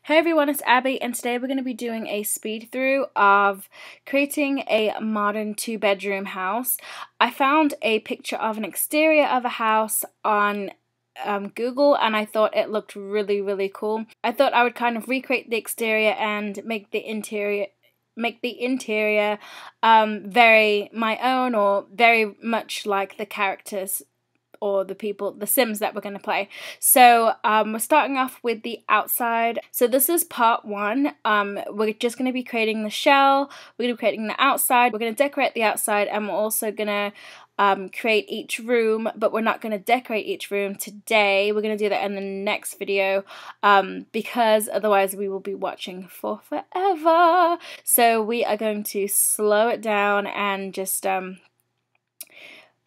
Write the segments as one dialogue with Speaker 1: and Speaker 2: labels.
Speaker 1: Hey everyone, it's Abby, and today we're going to be doing a speed through of creating a modern 2-bedroom house. I found a picture of an exterior of a house on Google, and I thought it looked really cool. I thought I would kind of recreate the exterior and make the interior very my own, or very much like the characters or the Sims that we're going to play. So we're starting off with the outside. So this is part one. We're just going to be creating the shell, we're going to be creating the outside, we're going to decorate the outside, and we're also going to create each room, but we're not going to decorate each room today. We're going to do that in the next video because otherwise we will be watching for forever. So we are going to slow it down and just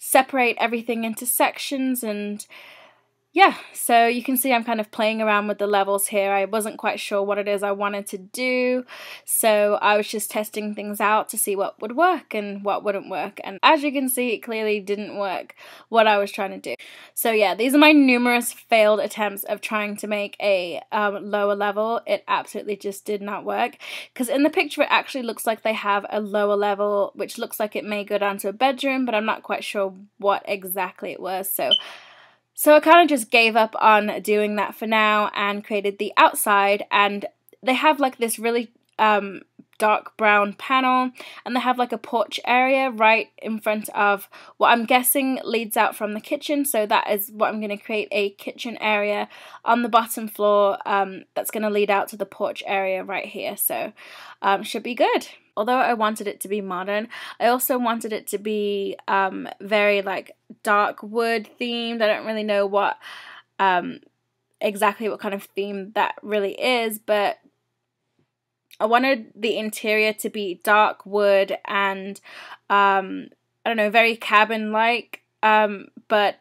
Speaker 1: separate everything into sections. And yeah, so you can see I'm kind of playing around with the levels here. I wasn't quite sure what it is I wanted to do, so I was just testing things out to see what would work and what wouldn't work, and as you can see, it clearly didn't work what I was trying to do. So yeah, these are my numerous failed attempts of trying to make a lower level. It absolutely just did not work, because in the picture it actually looks like they have a lower level which looks like it may go down to a bedroom, but I'm not quite sure what exactly it was. So I kind of just gave up on doing that for now and created the outside, and they have like this really dark brown panel, and they have like a porch area right in front of what I'm guessing leads out from the kitchen. So that is what I'm going to create, a kitchen area on the bottom floor that's going to lead out to the porch area right here. So should be good. Although I wanted it to be modern, I also wanted it to be very like dark wood themed. I don't really know what exactly what kind of theme that really is, but I wanted the interior to be dark wood and I don't know, very cabin-like, but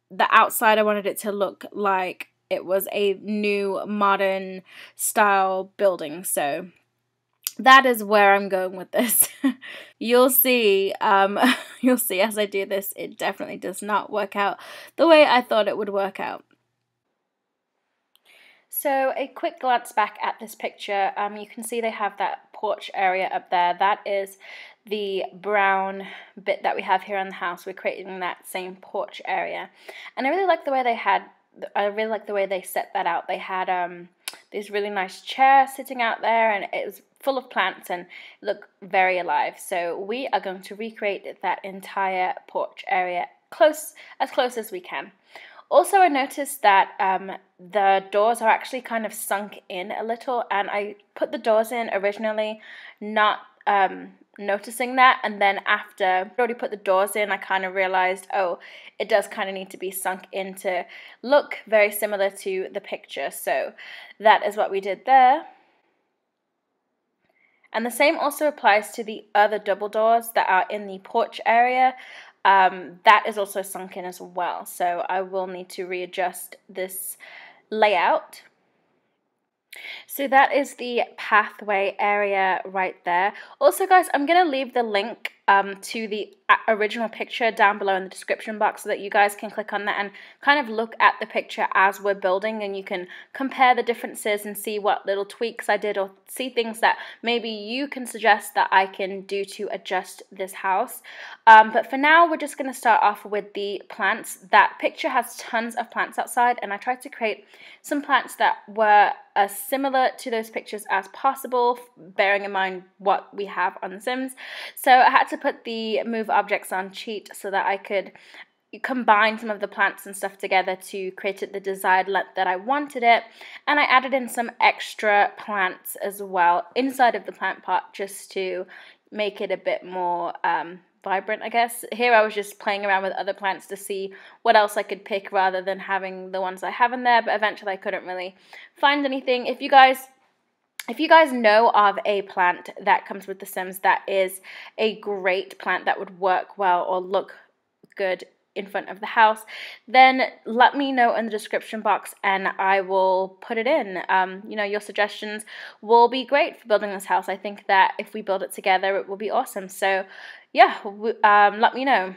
Speaker 1: the outside I wanted it to look like it was a new modern style building. So that is where I'm going with this. You'll see as I do this, it definitely does not work out the way I thought it would work out. So a quick glance back at this picture, you can see they have that porch area up there. That is the brown bit that we have here in the house. We're creating that same porch area, and I really like the way they set that out. They had these really nice chairs sitting out there, and it was full of plants and look very alive. So we are going to recreate that entire porch area as close as we can. Also, I noticed that the doors are actually kind of sunk in a little, and I put the doors in originally not noticing that, and then after I already put the doors in, I kind of realized, oh, it does kind of need to be sunk in to look very similar to the picture. So that is what we did there. And the same also applies to the other double doors that are in the porch area. That is also sunk in as well, so I will need to readjust this layout. So that is the pathway area right there. Also guys, I'm going to leave the link to the original picture down below in the description box so that you guys can click on that and kind of look at the picture as we're building, and you can compare the differences and see what little tweaks I did, or see things that maybe you can suggest that I can do to adjust this house. But for now, we're just going to start off with the plants. That picture has tons of plants outside, and I tried to create some plants that were as similar to those pictures as possible, bearing in mind what we have on The Sims. So I had to put the move objects on cheat so that I could combine some of the plants and stuff together to create it the desired length that I wanted it. And I added in some extra plants as well inside of the plant pot just to make it a bit more vibrant, I guess. Here I was just playing around with other plants to see what else I could pick rather than having the ones I have in there, but eventually I couldn't really find anything. If you guys know of a plant that comes with The Sims that is a great plant that would work well or look good in front of the house, then let me know in the description box and I will put it in. You know, your suggestions will be great for building this house. I think that if we build it together, it will be awesome. So yeah, let me know.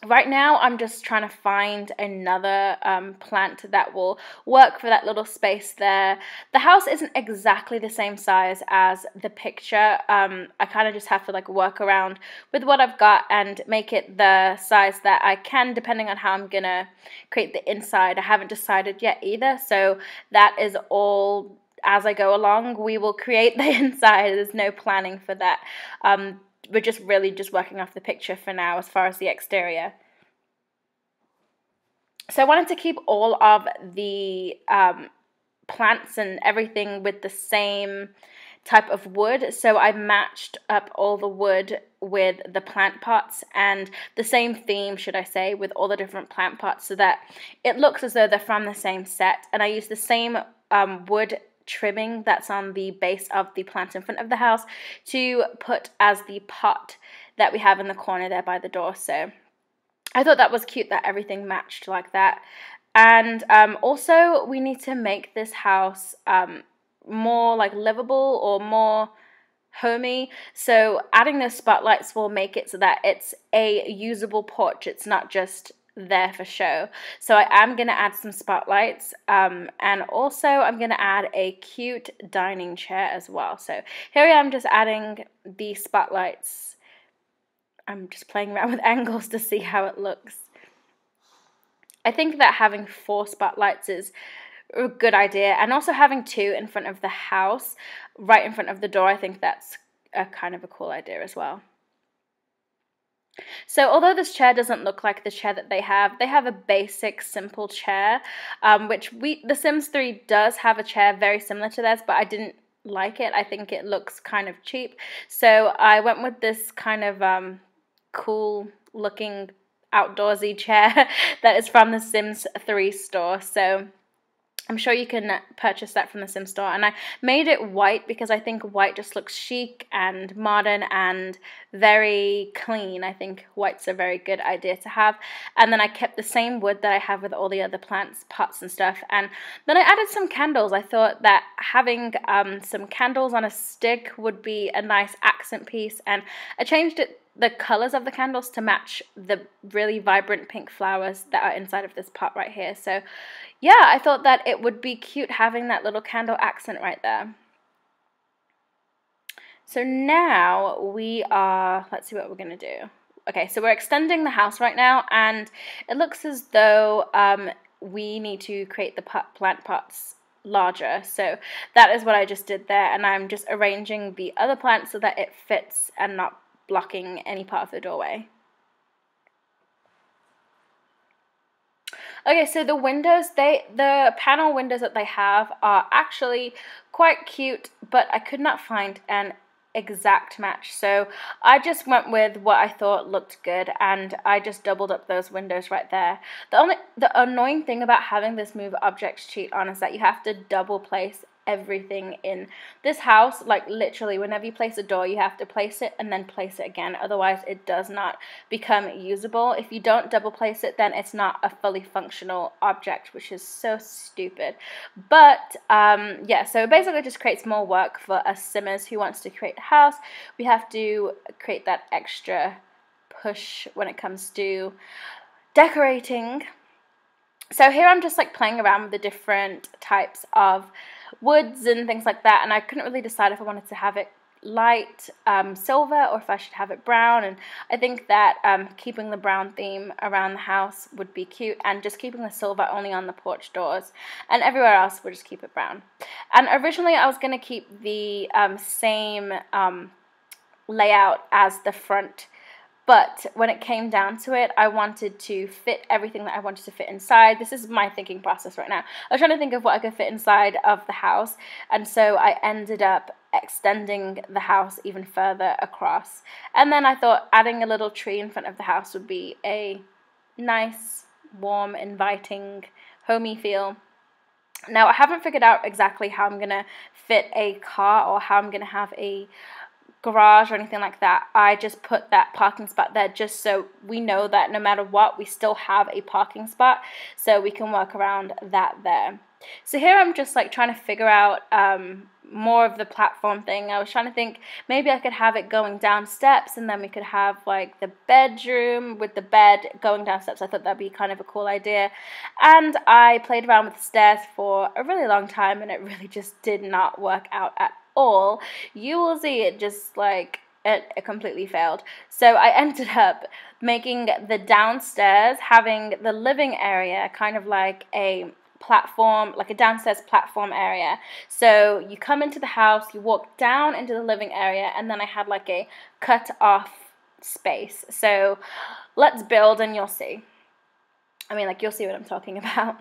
Speaker 1: Right now, I'm just trying to find another plant that will work for that little space there. The house isn't exactly the same size as the picture. I kind of just have to like work around with what I've got and make it the size that I can, depending on how I'm gonna create the inside. I haven't decided yet either, so that is all as I go along. We will create the inside. There's no planning for that. We're just really just working off the picture for now as far as the exterior. So I wanted to keep all of the plants and everything with the same type of wood. So I matched up all the wood with the plant pots, and the same theme, should I say, with all the different plant pots, so that it looks as though they're from the same set. And I used the same wood trimming that's on the base of the plant in front of the house to put as the pot that we have in the corner there by the door. So I thought that was cute that everything matched like that. And also we need to make this house more like livable or more homey. So adding those spotlights will make it so that it's a usable porch. It's not just there for show. So I am going to add some spotlights, and also I'm going to add a cute dining chair as well. So here I am just adding the spotlights. I'm just playing around with angles to see how it looks. I think that having 4 spotlights is a good idea, and also having 2 in front of the house, right in front of the door, I think that's a kind of a cool idea as well. So although this chair doesn't look like the chair that they have a basic simple chair, which The Sims 3 does have a chair very similar to theirs, but I didn't like it. I think it looks kind of cheap. So I went with this kind of cool looking outdoorsy chair that is from the Sims 3 store. So I'm sure you can purchase that from the Sims store. And I made it white because I think white just looks chic and modern and very clean. I think white's a very good idea to have. And then I kept the same wood that I have with all the other plants, pots and stuff. And then I added some candles. I thought that having some candles on a stick would be a nice accent piece. And I changed the colors of the candles to match the really vibrant pink flowers that are inside of this pot right here. So yeah, I thought that it would be cute having that little candle accent right there. So now let's see what we're going to do. Okay, so we're extending the house right now, and it looks as though we need to create the plant pots larger. So that is what I just did there, and I'm just arranging the other plants so that it fits and not blocking any part of the doorway. Okay, so the windows, the panel windows that they have are actually quite cute, but I could not find an exact match. So I just went with what I thought looked good, and I just doubled up those windows right there. The annoying thing about having this move object sheet on is that you have to double place everything in this house. Like literally whenever you place a door, you have to place it and then place it again, otherwise it does not become usable. If you don't double place it, then it's not a fully functional object, which is so stupid. But yeah, so it basically just creates more work for us simmers who wants to create a house. We have to create that extra push when it comes to decorating. So here I'm just like playing around with the different types of woods and things like that, and I couldn't really decide if I wanted to have it light silver or if I should have it brown. And I think that keeping the brown theme around the house would be cute, and just keeping the silver only on the porch doors, and everywhere else we'll just keep it brown. And originally I was going to keep the same layout as the front, but when it came down to it, I wanted to fit everything that I wanted to fit inside. This is my thinking process right now. I was trying to think of what I could fit inside of the house, and so I ended up extending the house even further across. And then I thought adding a little tree in front of the house would be a nice, warm, inviting, homey feel. Now, I haven't figured out exactly how I'm going to fit a car or how I'm going to have a garage or anything like that. I just put that parking spot there just so we know that no matter what, we still have a parking spot, so we can work around that there. So here I'm just like trying to figure out more of the platform thing. I was trying to think maybe I could have it going down steps, and then we could have like the bedroom with the bed going down steps. I thought that'd be kind of a cool idea. And I played around with the stairs for a really long time, and it really just did not work out at all. You will see it just like it completely failed. So I ended up making the downstairs, having the living area kind of like a platform, like a downstairs platform area. So you come into the house, you walk down into the living area, and then I had like a cut off space. So let's build and you'll see. I mean, like, you'll see what I'm talking about.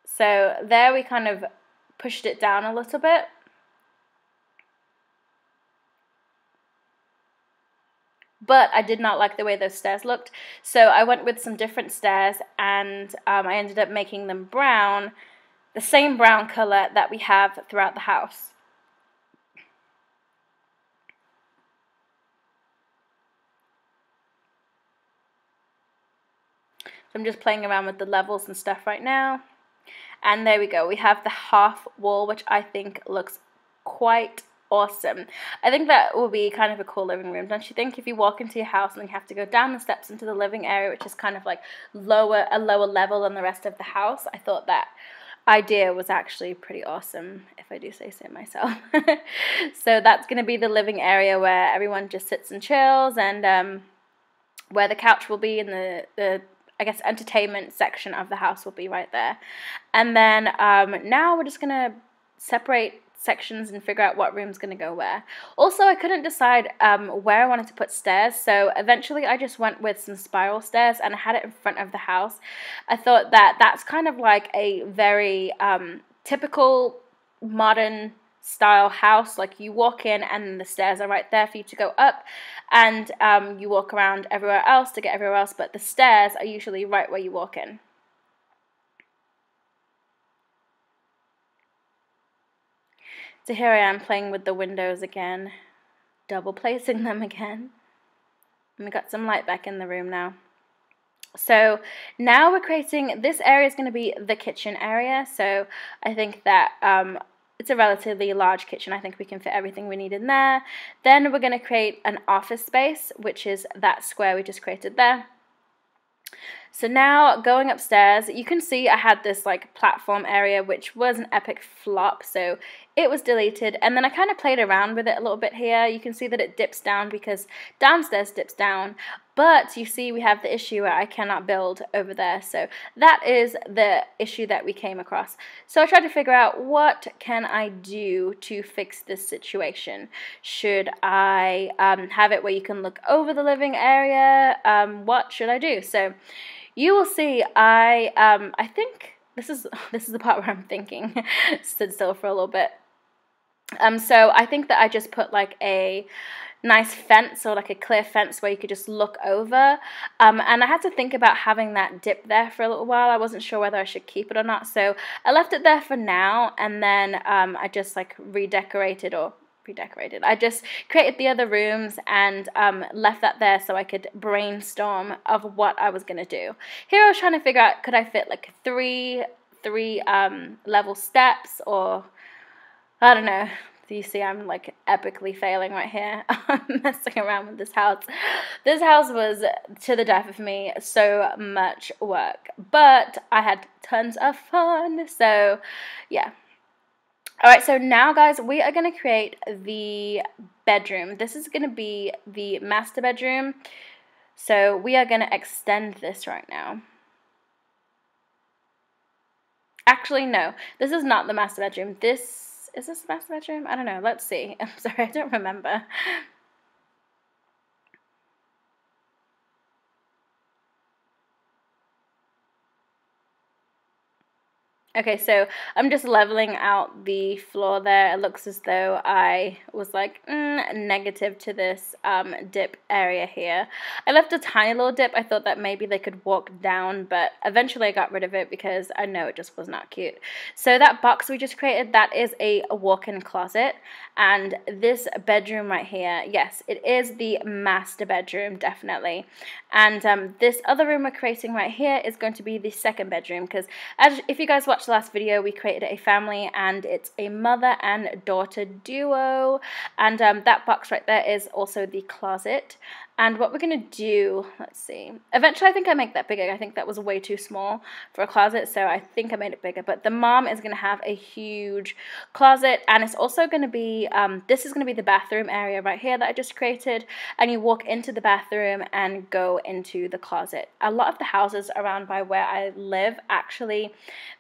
Speaker 1: So there we kind of pushed it down a little bit. But I did not like the way those stairs looked, so I went with some different stairs, and I ended up making them brown, the same brown color that we have throughout the house. So I'm just playing around with the levels and stuff right now. And there we go. We have the half wall, which I think looks quite awesome. I think that will be kind of a cool living room, don't you think? If you walk into your house and then you have to go down the steps into the living area, which is kind of like a lower level than the rest of the house. I thought that idea was actually pretty awesome, if I do say so myself. So that's going to be the living area where everyone just sits and chills, and where the couch will be, and the I guess entertainment section of the house will be right there. And then now we're just going to separate sections and figure out what room's going to go where. Also, I couldn't decide where I wanted to put stairs, so eventually I just went with some spiral stairs, and I had it in front of the house. I thought that that's kind of like a very typical modern style house. Like, you walk in and the stairs are right there for you to go up, and you walk around everywhere else to get everywhere else, but the stairs are usually right where you walk in. So here I am playing with the windows again, double placing them again. And we got some light back in the room now. So now we're creating, this area is going to be the kitchen area. So I think that it's a relatively large kitchen. I think we can fit everything we need in there. Then we're going to create an office space, which is that square we just created there. So now going upstairs, you can see I had this like platform area, which was an epic flop, so it was deleted. And then I kind of played around with it a little bit here. You can see that it dips down because downstairs dips down, but you see we have the issue where I cannot build over there. So that is the issue that we came across. So I tried to figure out, what can I do to fix this situation? Should I have it where you can look over the living area? What should I do? So you will see I think this is the part where I'm thinking. Stood still for a little bit. So I think that I just put like a nice fence, or like a clear fence where you could just look over, and I had to think about having that dip there for a little while. I wasn't sure whether I should keep it or not, so I left it there for now, and then I just like redecorated. I just created the other rooms and left that there so I could brainstorm of what I was gonna do. Here I was trying to figure out, could I fit like three level steps, or I don't know. You see, I'm like epically failing right here. Messing around with this house. This house was to the death of me. So much work, but I had tons of fun. So yeah. Alright, so now guys, we are going to create the bedroom. This is going to be the master bedroom. So we are going to extend this right now. Actually, no. This is not the master bedroom. Is this the master bedroom? I don't know. Let's see. I'm sorry, I don't remember. Okay, so I'm just leveling out the floor there. It looks as though I was like negative to this dip area here. I left a tiny little dip. I thought that maybe they could walk down, but eventually I got rid of it because I know it just was not cute. So that box we just created, that is a walk-in closet. And this bedroom right here, yes, it is the master bedroom, definitely. And this other room we're creating right here is going to be the second bedroom, because if you guys watch watched the last video, we created a family, and it's a mother and daughter duo. And that box right there is also the closet. And what we're going to do, let's see, eventually I think I make that bigger. I think that was way too small for a closet, so I think I made it bigger. But the mom is going to have a huge closet, and it's also going to be, this is going to be the bathroom area right here that I just created. And you walk into the bathroom and go into the closet. A lot of the houses around by where I live, actually,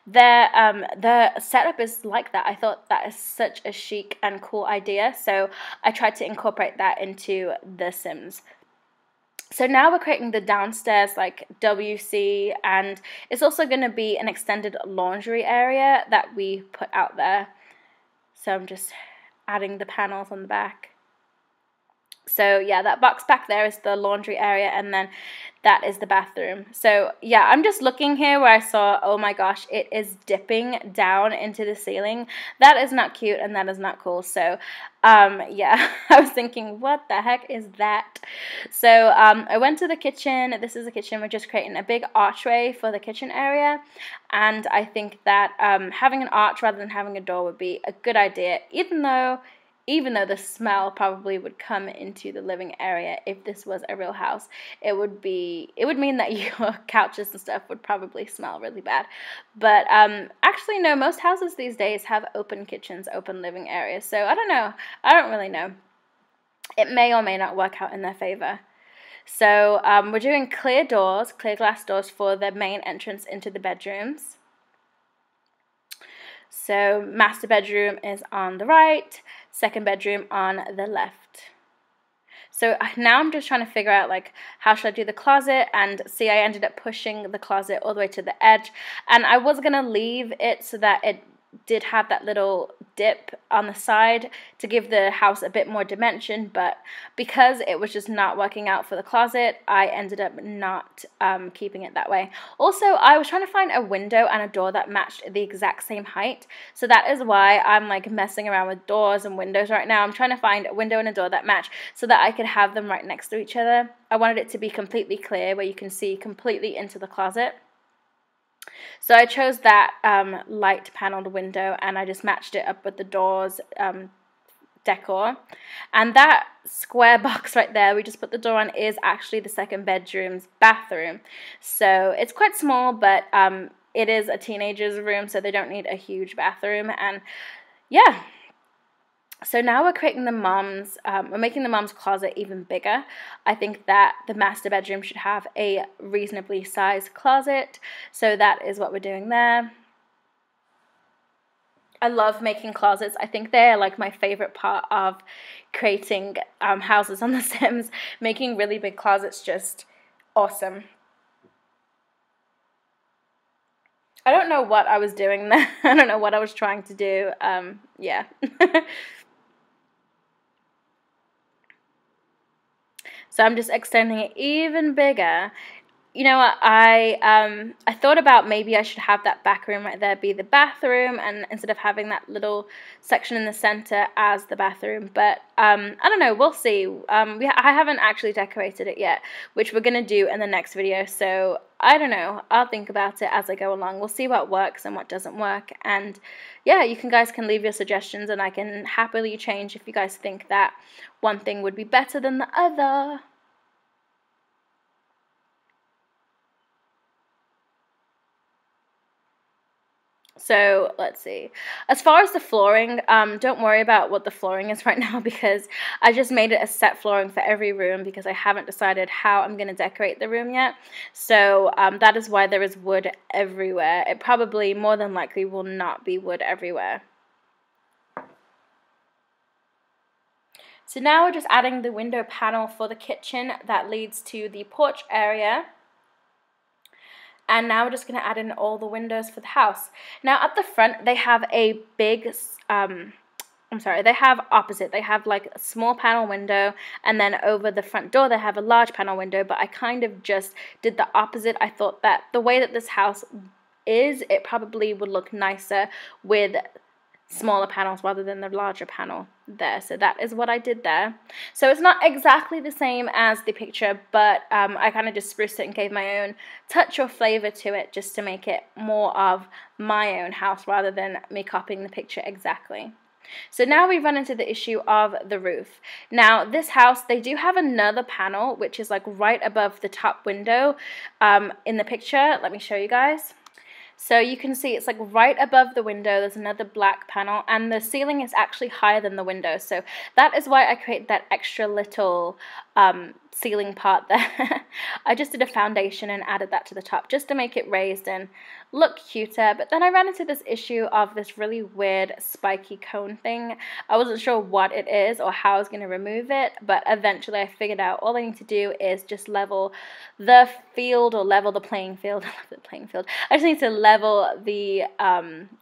Speaker 1: the setup is like that. I thought that is such a chic and cool idea, so I tried to incorporate that into The Sims. So now we're creating the downstairs like WC, and it's also going to be an extended laundry area that we put out there. So I'm just adding the panels on the back. So yeah, that box back there is the laundry area, and then that is the bathroom. So yeah, I'm just looking here where I saw, oh my gosh, it is dipping down into the ceiling. That is not cute, and that is not cool. So yeah, I was thinking, what the heck is that? So I went to the kitchen. This is the kitchen. We're just creating a big archway for the kitchen area, and I think that having an arch rather than having a door would be a good idea, even though the smell probably would come into the living area. If this was a real house, it would mean that your couches and stuff would probably smell really bad. But actually no, most houses these days have open kitchens, open living areas, so I don't know, I don't really know. It may or may not work out in their favor. So we're doing clear doors, clear glass doors for the main entrance into the bedrooms. So master bedroom is on the right, second bedroom on the left. So now I'm just trying to figure out, like, how should I do the closet, and see, I ended up pushing the closet all the way to the edge, and I was going to leave it so that it did have that little dip on the side to give the house a bit more dimension, but because it was just not working out for the closet, I ended up not keeping it that way. Also, I was trying to find a window and a door that matched the exact same height, so that is why I'm like messing around with doors and windows right now. I'm trying to find a window and a door that match so that I could have them right next to each other. I wanted it to be completely clear where you can see completely into the closet. So I chose that light paneled window, and I just matched it up with the doors decor. And that square box right there we just put the door on is actually the second bedroom's bathroom. So it's quite small, but it is a teenager's room, so they don't need a huge bathroom. And yeah. So now we're creating we're making the mom's closet even bigger. I think that the master bedroom should have a reasonably sized closet. So that is what we're doing there. I love making closets. I think they're like my favorite part of creating houses on The Sims. Making really big closets, just awesome. I don't know what I was doing there. I don't know what I was trying to do. Yeah. So I'm just extending it even bigger. You know what, I thought about maybe I should have that back room right there be the bathroom, and instead of having that little section in the center as the bathroom. But I don't know, we'll see. I haven't actually decorated it yet, which we're going to do in the next video. So I don't know, I'll think about it as I go along. We'll see what works and what doesn't work. And yeah, you guys can leave your suggestions, and I can happily change if you guys think that one thing would be better than the other. So let's see. As far as the flooring, don't worry about what the flooring is right now, because I just made it a set flooring for every room because I haven't decided how I'm going to decorate the room yet. So that is why there is wood everywhere. It probably, more than likely, will not be wood everywhere. So now we're just adding the window panel for the kitchen that leads to the porch area. And now we're just going to add in all the windows for the house. Now at the front, they have a big, they have opposite. They have like a small panel window, and then over the front door, they have a large panel window, but I kind of just did the opposite. I thought that the way that this house is, it probably would look nicer with smaller panels rather than the larger panel there. So that is what I did there. So it's not exactly the same as the picture, but I kind of just spruced it and gave my own touch or flavor to it just to make it more of my own house rather than me copying the picture exactly. So now we run into the issue of the roof. Now this house, they do have another panel which is like right above the top window in the picture. Let me show you guys. So you can see it's like right above the window, there's another black panel, and the ceiling is actually higher than the window. So that is why I created that extra little ceiling part there. I just did a foundation and added that to the top just to make it raised and look cuter. But then I ran into this issue of this really weird spiky cone thing. I wasn't sure what it is or how I was going to remove it, but eventually I figured out all I need to do is just level the field or level the playing field. I love the playing field. I just need to level the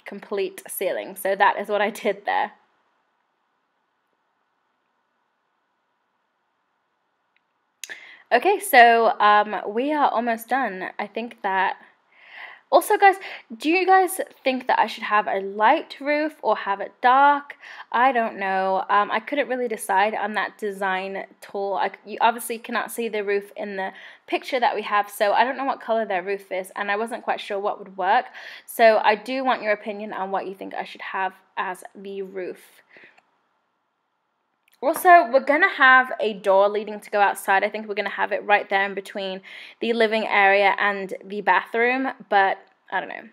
Speaker 1: complete ceiling. So that is what I did there. Okay, so we are almost done. I think that... Also, guys, do you guys think that I should have a light roof or have it dark? I don't know. I couldn't really decide on that design tool. You obviously cannot see the roof in the picture that we have, so I don't know what color their roof is, and I wasn't quite sure what would work. So I do want your opinion on what you think I should have as the roof. Also, we're going to have a door leading to go outside. I think we're going to have it right there in between the living area and the bathroom, but I don't know.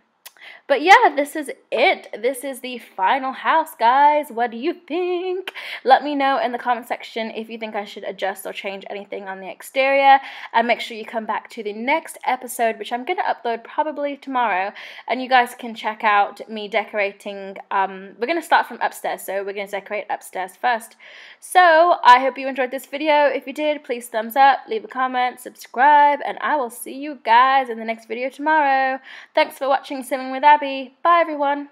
Speaker 1: But yeah, this is it. This is the final house, guys. What do you think? Let me know in the comment section if you think I should adjust or change anything on the exterior. And make sure you come back to the next episode, which I'm going to upload probably tomorrow. And you guys can check out me decorating. We're going to start from upstairs, so we're going to decorate upstairs first. So I hope you enjoyed this video. If you did, please thumbs up, leave a comment, subscribe, and I will see you guys in the next video tomorrow. Thanks for watching Simming with Abby. Bye, everyone.